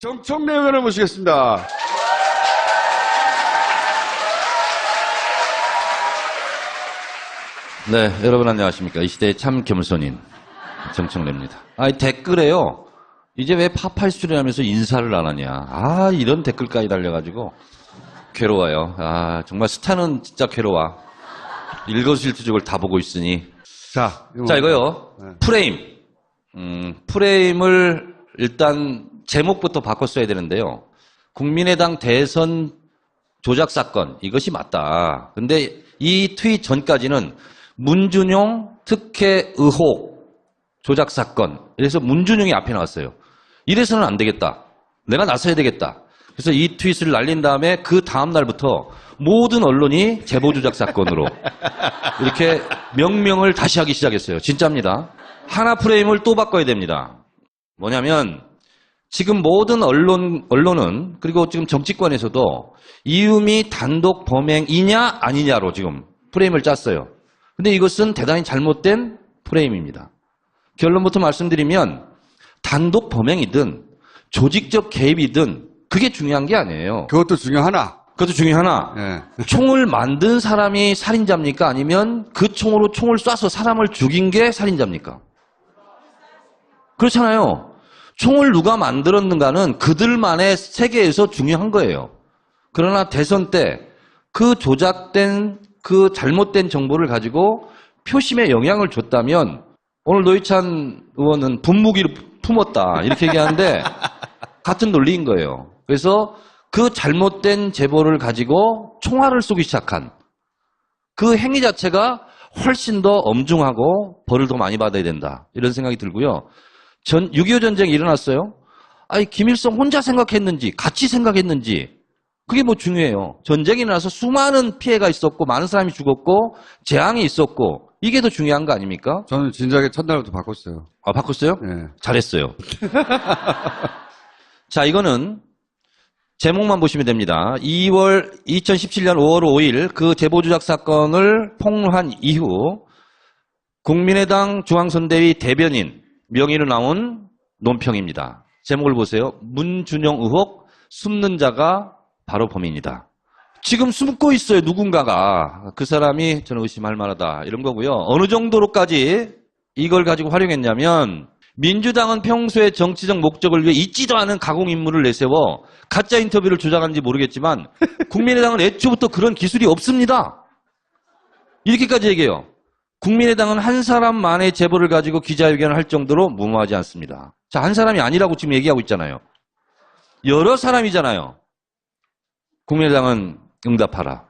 정청래 의원을 모시겠습니다. 네, 여러분 안녕하십니까. 이 시대의 참 겸손인 정청래입니다. 댓글에요. 이제 왜 파팔수련하면서 인사를 안 하냐. 이런 댓글까지 달려가지고 괴로워요. 정말 스타는 진짜 괴로워. 일거수일투족을 다 보고 있으니. 자, 이거요. 네. 프레임. 프레임을 일단 제목부터 바꿨어야 되는데요. 국민의당 대선 조작 사건, 이것이 맞다. 근데 이 트윗 전까지는 문준용 특혜 의혹 조작 사건. 그래서 문준용이 앞에 나왔어요. 이래서는 안 되겠다. 내가 나서야 되겠다. 그래서 이 트윗을 날린 다음에 그 다음 날부터 모든 언론이 제보 조작 사건으로 이렇게 명명을 다시 하기 시작했어요. 진짜입니다. 하나 프레임을 또 바꿔야 됩니다. 뭐냐면 지금 모든 언론은 그리고 지금 정치권에서도 이유미 단독 범행이냐 아니냐로 지금 프레임을 짰어요. 근데 이것은 대단히 잘못된 프레임입니다. 결론부터 말씀드리면 단독 범행이든 조직적 개입이든 그게 중요한 게 아니에요. 그것도 중요하나? 그것도 중요하나? 네. 총을 만든 사람이 살인자입니까? 아니면 그 총으로 총을 쏴서 사람을 죽인 게 살인자입니까? 그렇잖아요. 총을 누가 만들었는가는 그들만의 세계에서 중요한 거예요. 그러나 대선 때 그 조작된 그 잘못된 정보를 가지고 표심에 영향을 줬다면 오늘 노회찬 의원은 분무기를 품었다 이렇게 얘기하는데 같은 논리인 거예요. 그래서 그 잘못된 제보를 가지고 총알을 쏘기 시작한 그 행위 자체가 훨씬 더 엄중하고 벌을 더 많이 받아야 된다 이런 생각이 들고요. 6.25 전쟁이 일어났어요. 김일성 혼자 생각했는지 같이 생각했는지 그게 뭐 중요해요. 전쟁이 일어나서 수많은 피해가 있었고 많은 사람이 죽었고 재앙이 있었고 이게 더 중요한 거 아닙니까? 저는 진작에 첫날부터 바꿨어요. 바꿨어요? 네. 잘했어요. 자, 이거는 제목만 보시면 됩니다. 2017년 5월 5일 그 제보 조작 사건을 폭로한 이후 국민의당 중앙선대위 대변인 명의로 나온 논평입니다. 제목을 보세요. 문준용 의혹 숨는 자가 바로 범인이다. 지금 숨고 있어요. 누군가가. 그 사람이 저는 의심할 만하다. 이런 거고요. 어느 정도로까지 이걸 가지고 활용했냐면 민주당은 평소에 정치적 목적을 위해 있지도 않은 가공인물을 내세워 가짜 인터뷰를 조작하는지 모르겠지만 국민의당은 애초부터 그런 기술이 없습니다. 이렇게까지 얘기해요. 국민의당은 한 사람만의 제보를 가지고 기자회견을 할 정도로 무모하지 않습니다. 자, 한 사람이 아니라고 지금 얘기하고 있잖아요. 여러 사람이잖아요. 국민의당은 응답하라.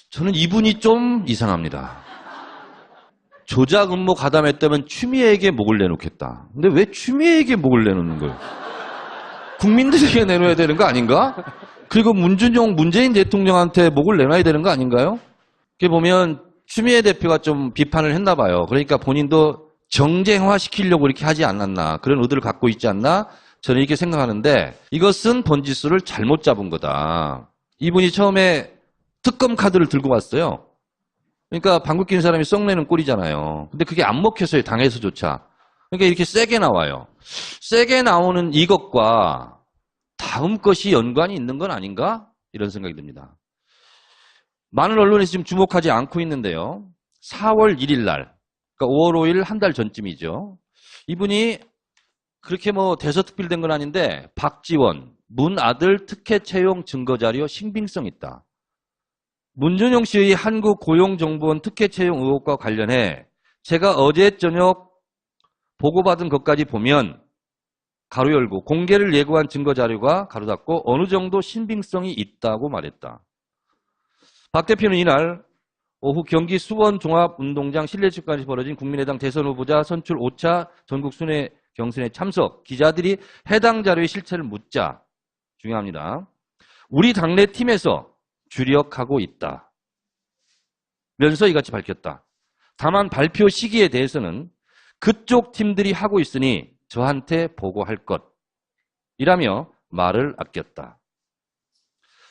저는 이분이 좀 이상합니다. 조작 음모 가담했다면 추미애에게 목을 내놓겠다. 근데 왜 추미애에게 목을 내놓는 거예요? 국민들에게 내놓아야 되는 거 아닌가? 그리고 문재인 대통령한테 목을 내놔야 되는 거 아닌가요? 이렇게 보면 추미애 대표가 좀 비판을 했나 봐요. 그러니까 본인도 정쟁화시키려고 이렇게 하지 않았나. 그런 의도를 갖고 있지 않나. 저는 이렇게 생각하는데 이것은 번지수를 잘못 잡은 거다. 이분이 처음에 특검 카드를 들고 왔어요. 그러니까 방귀 뀌는 사람이 썩 내는 꼴이잖아요. 근데 그게 안 먹혔어요. 당에서조차. 그러니까 이렇게 세게 나와요. 세게 나오는 이것과 다음 것이 연관이 있는 건 아닌가? 이런 생각이 듭니다. 많은 언론에서 지금 주목하지 않고 있는데요. 4월 1일 날, 그러니까 5월 5일 한 달 전쯤이죠. 이분이 그렇게 대서특필된 건 아닌데 박지원, 문 아들 특혜 채용 증거자료 신빙성 있다. 문준용 씨의 한국고용정보원 특혜 채용 의혹과 관련해 제가 어제 저녁 보고받은 것까지 보면 가로 열고 공개를 예고한 증거자료가 가로 닫고 어느 정도 신빙성이 있다고 말했다. 박 대표는 이날 오후 경기 수원종합운동장 실내체육관에서 벌어진 국민의당 대선 후보자 선출 5차 전국 순회 경선에 참석, 기자들이 해당 자료의 실체를 묻자 중요합니다. 우리 당내 팀에서 주력하고 있다. 면서 이같이 밝혔다. 다만 발표 시기에 대해서는 그쪽 팀들이 하고 있으니 저한테 보고할 것 이라며 말을 아꼈다.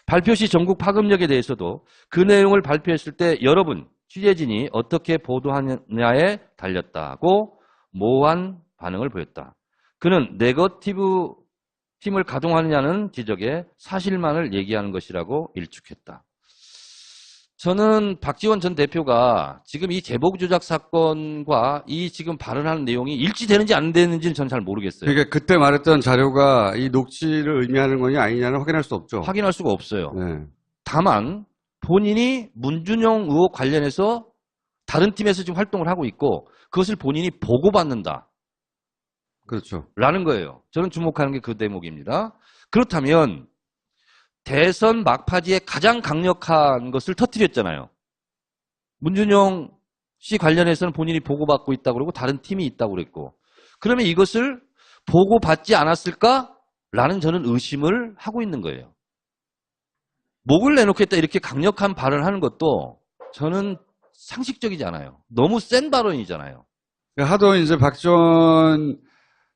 발표 시 전국 파급력에 대해서도 그 내용을 발표했을 때 여러분, 취재진이 어떻게 보도하느냐에 달렸다고 모호한 반응을 보였다. 그는 네거티브 팀을 가동하느냐는 지적에 사실만을 얘기하는 것이라고 일축했다. 저는 박지원 전 대표가 지금 이 제복 조작 사건과 이 지금 발언하는 내용이 일치되는지 안 되는지는 저는 잘 모르겠어요. 그러니까 그때 말했던 자료가 이 녹취를 의미하는 거냐 아니냐는 확인할 수 없죠. 확인할 수가 없어요. 네. 다만 본인이 문준용 의혹 관련해서 다른 팀에서 지금 활동을 하고 있고 그것을 본인이 보고받는다. 그렇죠. 라는 거예요. 저는 주목하는 게 그 대목입니다. 그렇다면 대선 막바지에 가장 강력한 것을 터뜨렸잖아요. 문준용 씨 관련해서는 본인이 보고받고 있다고 그러고 다른 팀이 있다고 그랬고 그러면 이것을 보고받지 않았을까라는 저는 의심을 하고 있는 거예요. 목을 내놓겠다 이렇게 강력한 발언을 하는 것도 저는 상식적이지 않아요. 너무 센 발언이잖아요. 하도 이제 박지원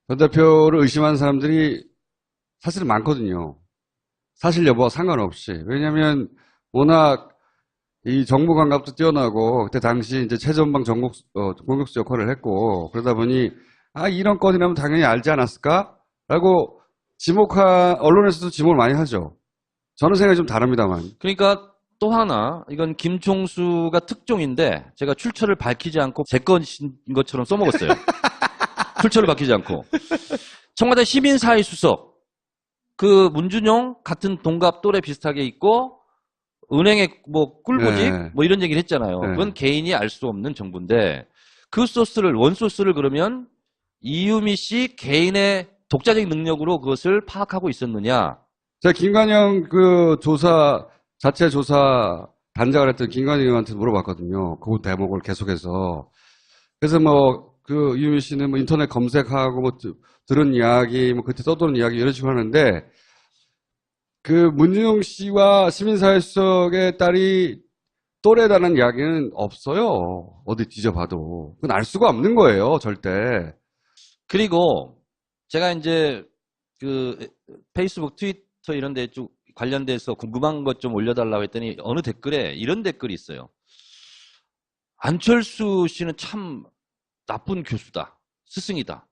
전 대표를 의심하는 사람들이 사실은 많거든요. 사실 여부와 상관없이. 왜냐면 워낙 이 정보 감각도 뛰어나고 그때 당시 이제 최전방 공격수 역할을 했고 그러다 보니 이런 건이라면 당연히 알지 않았을까라고 언론에서도 지목을 많이 하죠. 저는 생각이 좀 다릅니다만. 그러니까 또 하나 이건 김총수가 특종인데 제가 출처를 밝히지 않고 제 것인 것처럼 써먹었어요. 출처를 밝히지 않고. 청와대 시민사회수석 그 문준용 같은 동갑 또래 비슷하게 있고 은행에 뭐 꿀보직 네. 뭐 이런 얘기를 했잖아요. 네. 그건 개인이 알 수 없는 정보인데 그 소스를 원소스를 그러면 이유미 씨 개인의 독자적인 능력으로 그것을 파악하고 있었느냐? 제가 김관영 자체 조사 단장을 했던 김관영 의원한테 물어봤거든요. 그 대목을 계속해서. 그래서 그 이유미 씨는 뭐 인터넷 검색하고 뭐 들은 이야기, 뭐 그때 떠도는 이야기 이런 식으로 하는데 그 문준용 씨와 시민사회수석의 딸이 또래다는 이야기는 없어요. 어디 뒤져봐도. 그건 알 수가 없는 거예요, 절대. 그리고 제가 이제 그 페이스북, 트위터 이런 데 쭉 관련돼서 궁금한 것 좀 올려달라고 했더니 어느 댓글에 이런 댓글이 있어요. 안철수 씨는 참 나쁜 교수다. 스승이다.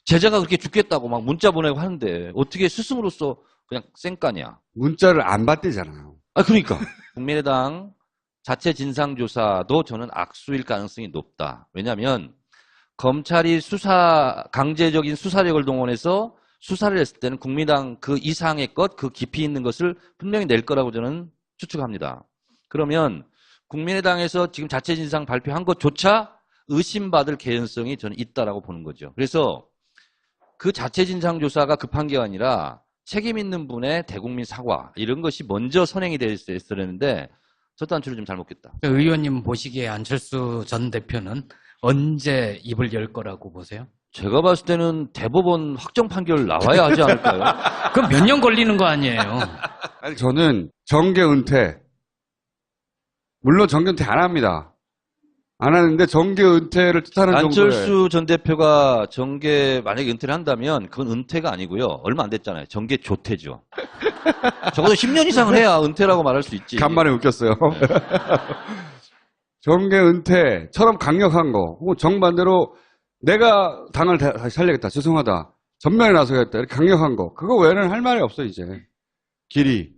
제자가 그렇게 죽겠다고 막 문자 보내고 하는데 어떻게 스승으로서 그냥 쌩까냐. 문자를 안 받대잖아요. 그러니까. 국민의당 자체 진상조사도 저는 악수일 가능성이 높다. 왜냐하면 검찰이 강제적인 수사력을 동원해서 수사를 했을 때는 국민의당 그 이상의 것, 그 깊이 있는 것을 분명히 낼 거라고 저는 추측합니다. 그러면 국민의당에서 지금 자체 진상 발표한 것조차 의심받을 개연성이 저는 있다라고 보는 거죠. 그래서 그 자체 진상조사가 급한 게 아니라 책임 있는 분의 대국민 사과 이런 것이 먼저 선행이 됐어야 했는데 저 단추를 좀 잘못했다. 의원님 보시기에 안철수 전 대표는 언제 입을 열 거라고 보세요? 제가 봤을 때는 대법원 확정 판결 나와야 하지 않을까요? 그럼 몇 년 걸리는 거 아니에요? 아니, 저는 정계 은퇴. 물론 정계 은퇴 안 합니다. 안 하는데 정계 은퇴를 뜻하는 정도의. 안철수 전 대표가 정계 만약에 은퇴를 한다면 그건 은퇴가 아니고요. 얼마 안 됐잖아요. 정계 조퇴죠. 적어도 10년 이상을 해야 은퇴라고 말할 수 있지. 간만에 웃겼어요. 정계 은퇴처럼 강력한 거. 혹은 정반대로 내가 당을 다시 살리겠다. 죄송하다. 전면에 나서겠다. 이렇게 강력한 거. 그거 외에는 할 말이 없어 이제. 길이.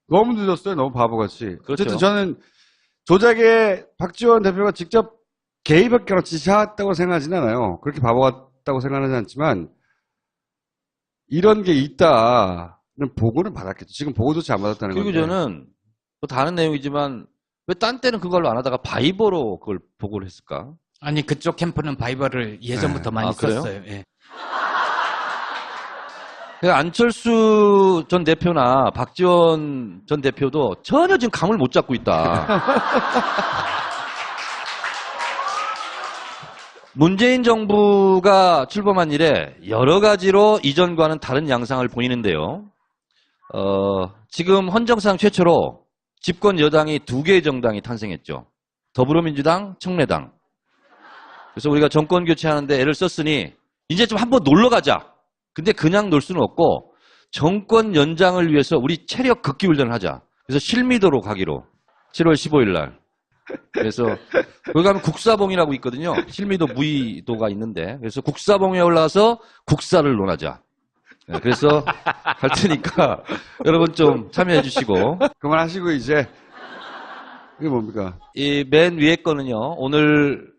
너무 늦었어요. 너무 바보같이. 그렇죠. 어쨌든 저는 조작에 박지원 대표가 직접 개입했거나 지시했다고 생각하지는 않아요. 그렇게 바보 같다고 생각하지 않지만 이런 게 있다는 보고는 받았겠죠. 지금 보고조차 안 받았다는 그리고 건데. 저는 뭐 다른 내용이지만 왜 딴 때는 그걸로 안 하다가 바이버로 그걸 보고를 했을까? 아니 그쪽 캠프는 바이벌을 예전부터 많이 그래요? 썼어요. 예. 안철수 전 대표나 박지원 전 대표도 전혀 지금 감을 못 잡고 있다. 문재인 정부가 출범한 이래 여러 가지로 이전과는 다른 양상을 보이는데요. 지금 헌정상 최초로 집권 여당이 2개의 정당이 탄생했죠. 더불어민주당, 청래당. 그래서 우리가 정권 교체하는데 애를 썼으니 이제 좀 한번 놀러 가자. 근데 그냥 놀 수는 없고 정권 연장을 위해서 우리 체력 극기 훈련을 하자. 그래서 실미도로 가기로 7월 15일 날. 그래서 거기 가면 국사봉이라고 있거든요. 실미도 무의도가 있는데 그래서 국사봉에 올라가서 국사를 논하자. 네, 그래서 할 테니까 여러분 좀 참여해 주시고. 그만하시고 이제 이게 뭡니까? 이 맨 위에 거는요. 오늘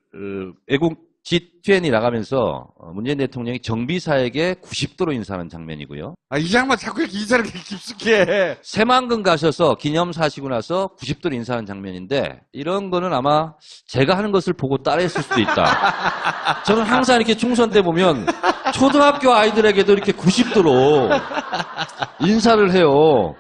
외국 G20 나가면서 문재인 대통령이 정비사에게 90도로 인사하는 장면이고요. 아, 이 양반 자꾸 이렇게 인사를 이렇게 깊숙이 해. 새만금 가셔서 기념사시고 나서 90도로 인사하는 장면인데 이런 거는 아마 제가 하는 것을 보고 따라했을 수도 있다. 저는 항상 이렇게 총선 때 보면 초등학교 아이들에게도 이렇게 90도로 인사를 해요.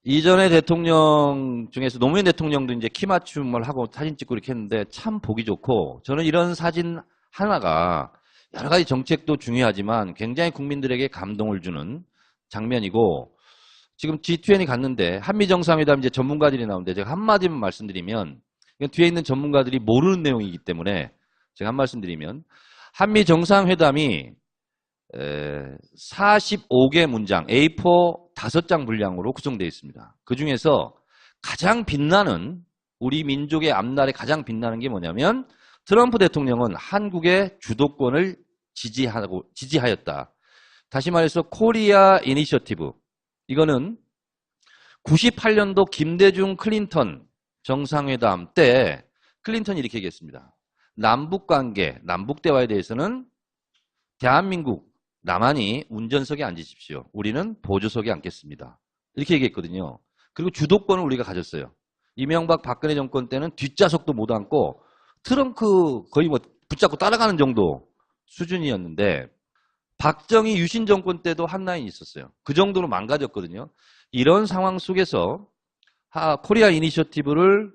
이전에 대통령 중에서 노무현 대통령도 이제 키 맞춤을 하고 사진 찍고 이렇게 했는데 참 보기 좋고 저는 이런 사진 하나가 여러 가지 정책도 중요하지만 굉장히 국민들에게 감동을 주는 장면이고 지금 G20 갔는데 한미 정상회담 이제 전문가들이 나오는데 제가 한마디만 말씀드리면 이건 뒤에 있는 전문가들이 모르는 내용이기 때문에 제가 한 말씀 드리면 한미 정상회담이 45개 문장 A4 5장 분량으로 구성되어 있습니다. 그 중에서 가장 빛나는 우리 민족의 앞날에 가장 빛나는 게 뭐냐면 트럼프 대통령은 한국의 주도권을 지지하였다. 다시 말해서 코리아 이니셔티브. 이거는 98년도 김대중 클린턴 정상회담 때 클린턴이 이렇게 얘기했습니다. 남북관계, 남북대화에 대해서는 대한민국, 남한이 운전석에 앉으십시오. 우리는 보조석에 앉겠습니다. 이렇게 얘기했거든요. 그리고 주도권을 우리가 가졌어요. 이명박 박근혜 정권 때는 뒷좌석도 못 앉고 트렁크 거의 뭐 붙잡고 따라가는 정도 수준이었는데 박정희 유신 정권 때도 한 라인이 있었어요. 그 정도로 망가졌거든요. 이런 상황 속에서 코리아 이니셔티브를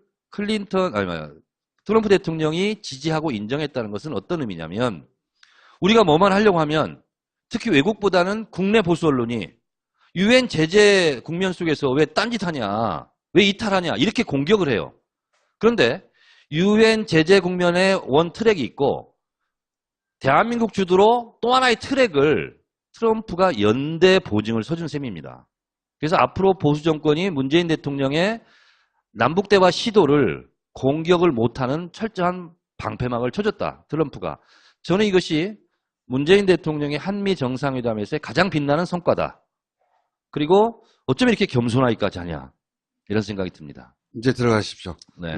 트럼프 대통령이 지지하고 인정했다는 것은 어떤 의미냐면 우리가 뭐만 하려고 하면 특히 외국보다는 국내 보수 언론이 유엔 제재 국면 속에서 왜 딴짓하냐, 왜 이탈하냐 이렇게 공격을 해요. 그런데 유엔 제재 국면에 원 트랙이 있고 대한민국 주도로 또 하나의 트랙을 트럼프가 연대 보증을 서준 셈입니다. 그래서 앞으로 보수 정권이 문재인 대통령의 남북대화 시도를 공격을 못하는 철저한 방패막을 쳐줬다. 트럼프가. 저는 이것이 문재인 대통령의 한미 정상회담에서의 가장 빛나는 성과다. 그리고 어쩜 이렇게 겸손하기까지 하냐. 이런 생각이 듭니다. 이제 들어가십시오. 네.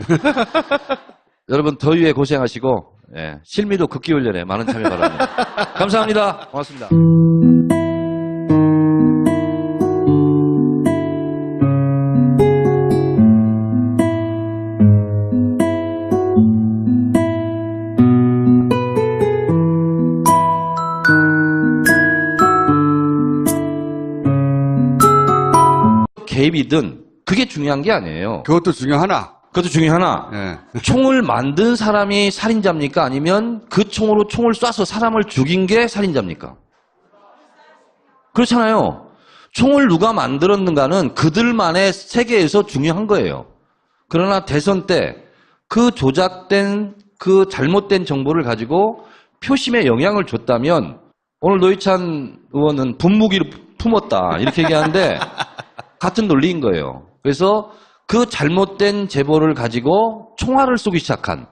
여러분 더위에 고생하시고 실미도 극기훈련에 많은 참여 바랍니다. 감사합니다. 고맙습니다. 개입이든 그게 중요한 게 아니에요. 그것도 중요하나? 그것도 중요하나 예. 총을 만든 사람이 살인자입니까? 아니면 그 총으로 총을 쏴서 사람을 죽인 게 살인자입니까? 그렇잖아요. 총을 누가 만들었는가는 그들만의 세계에서 중요한 거예요. 그러나 대선 때 그 조작된 그 잘못된 정보를 가지고 표심에 영향을 줬다면 오늘 노회찬 의원은 분무기를 품었다 이렇게 얘기하는데 같은 논리인 거예요. 그래서 그 잘못된 제보를 가지고 총알을 쏘기 시작한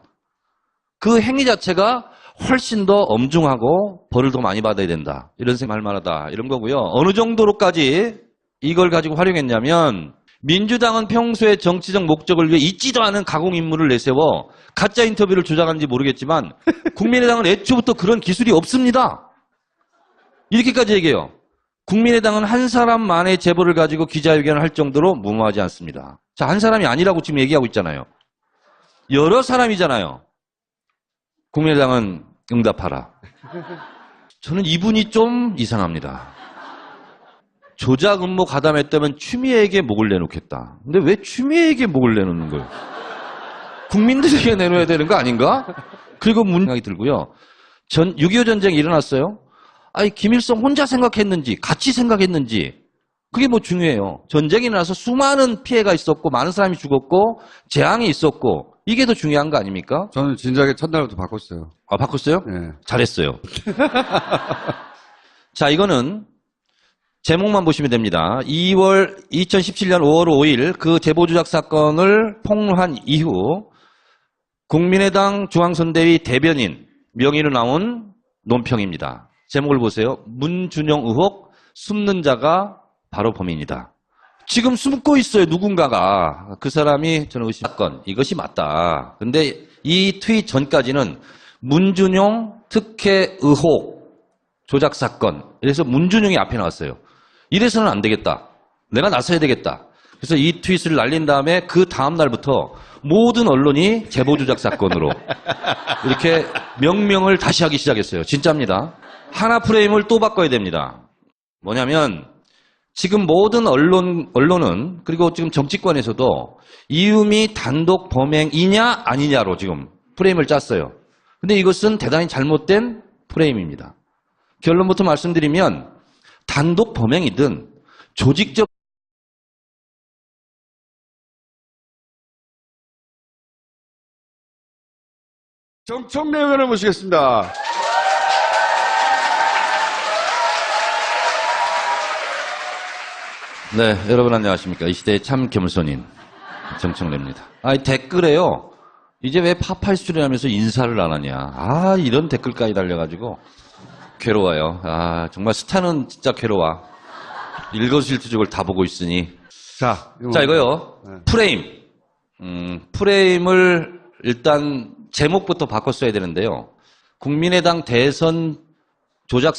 그 행위 자체가 훨씬 더 엄중하고 벌을 더 많이 받아야 된다. 이런 생각할 만하다. 이런 거고요. 어느 정도로까지 이걸 가지고 활용했냐면 민주당은 평소에 정치적 목적을 위해 있지도 않은 가공인물을 내세워 가짜 인터뷰를 조작하는지 모르겠지만 국민의당은 애초부터 그런 기술이 없습니다. 이렇게까지 얘기해요. 국민의당은 한 사람만의 제보를 가지고 기자회견을 할 정도로 무모하지 않습니다. 자, 한 사람이 아니라고 지금 얘기하고 있잖아요. 여러 사람이잖아요. 국민의당은 응답하라. 저는 이분이 좀 이상합니다. 조작 음모 가담했다면 추미애에게 목을 내놓겠다. 근데 왜 추미애에게 목을 내놓는 거예요? 국민들에게 내놓아야 되는 거 아닌가? 그리고 생각이 들고요. 6.25 전쟁이 일어났어요. 아니, 김일성 혼자 생각했는지, 같이 생각했는지, 그게 뭐 중요해요. 전쟁이 일어나서 수많은 피해가 있었고, 많은 사람이 죽었고, 재앙이 있었고, 이게 더 중요한 거 아닙니까? 저는 진작에 첫날부터 바꿨어요. 아, 바꿨어요? 예. 잘했어요. 자, 이거는 제목만 보시면 됩니다. 2017년 5월 5일 그 제보 조작 사건을 폭로한 이후 국민의당 중앙선대위 대변인 명의로 나온 논평입니다. 제목을 보세요. 문준영 의혹 숨는 자가 바로 범인이다. 지금 숨고 있어요, 누군가가. 그 사람이 저는 사건, 이것이 맞다. 근데 이 트윗 전까지는 문준용 특혜 의혹 조작 사건. 이래서 문준용이 앞에 나왔어요. 이래서는 안 되겠다. 내가 나서야 되겠다. 그래서 이 트윗을 날린 다음에 그 다음 날부터 모든 언론이 제보 조작 사건으로 이렇게 명명을 다시 하기 시작했어요. 진짜입니다. 하나 프레임을 또 바꿔야 됩니다. 뭐냐면 지금 모든 언론은 그리고 지금 정치권에서도 이유미 단독 범행이냐 아니냐로 지금 프레임을 짰어요. 근데 이것은 대단히 잘못된 프레임입니다. 결론부터 말씀드리면 단독 범행이든 조직적 정청래 의원을 모시겠습니다. 네, 여러분 안녕하십니까. 이 시대의 참 겸손인 정청래입니다. 댓글에요. 이제 왜 파파이스를 하면서 인사를 안 하냐. 이런 댓글까지 달려가지고 괴로워요. 정말 스타는 진짜 괴로워. 일거수일투족을 다 보고 있으니. 자, 이거요. 네. 프레임. 프레임을 일단 제목부터 바꿨어야 되는데요. 국민의당 대선 조작